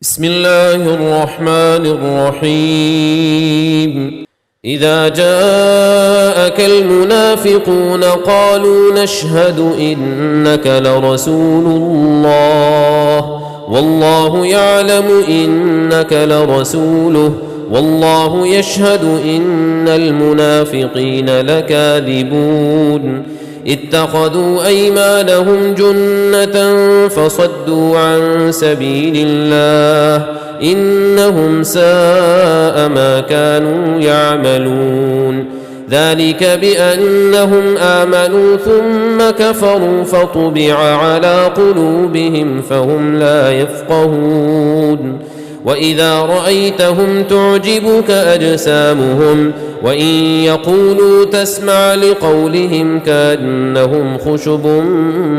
بسم الله الرحمن الرحيم. إذا جاءك المنافقون قالوا نشهد إنك لرسول الله والله يعلم إنك لرسوله والله يشهد إن المنافقين لكاذبون. اتخذوا أيمانهم جنة فصدوا عن سبيل الله إنهم ساء ما كانوا يعملون. ذلك بأنهم آمنوا ثم كفروا فطبع على قلوبهم فهم لا يفقهون. وإذا رأيتهم تعجبك أجسامهم وإن يقولوا تسمع لقولهم كأنهم خشب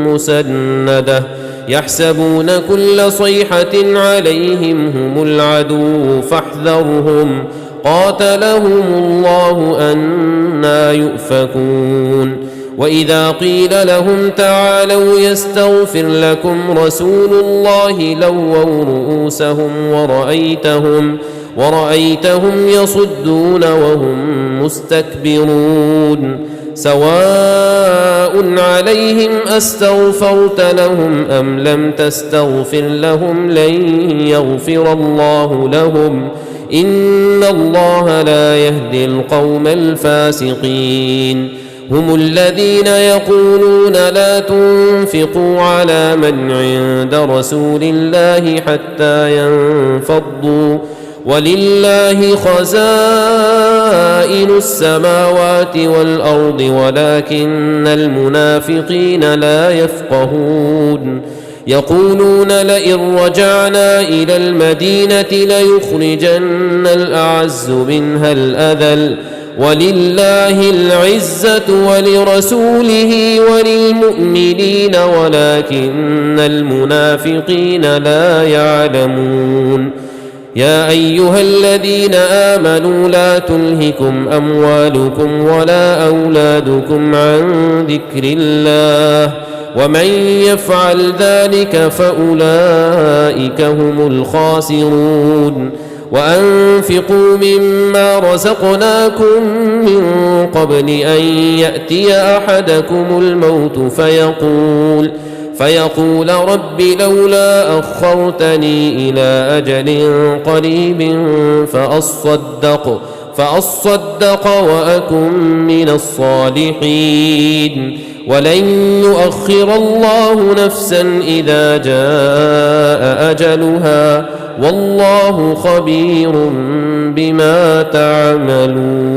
مسندة يحسبون كل صيحة عليهم هم العدو فاحذرهم قاتلهم الله أنى يؤفكون. وإذا قيل لهم تعالوا يستغفر لكم رسول الله لووا رؤوسهم ورأيتهم يصدون وهم مستكبرون. سواء عليهم أستغفرت لهم أم لم تستغفر لهم لن يغفر الله لهم إن الله لا يهدي القوم الفاسقين. هم الذين يقولون لا تنفقوا على من عند رسول الله حتى ينفضوا ولله خزائن السماوات والأرض ولكن المنافقين لا يفقهون. يقولون لئن رجعنا إلى المدينة ليخرجن الأعز منها الأذل ولله العزة ولرسوله وللمؤمنين ولكن المنافقين لا يعلمون. يا أيها الذين آمنوا لا تلهكم أموالكم ولا أولادكم عن ذكر الله ومن يفعل ذلك فأولئك هم الخاسرون. وأنفقوا مما رزقناكم من قبل أن يأتي أحدكم الموت فيقول رب لولا أخرتني إلى أجل قريب فأصدق وأكن من الصالحين. ولن يؤخر الله نفسا إذا جاء أجلها والله خبير بما تعملون.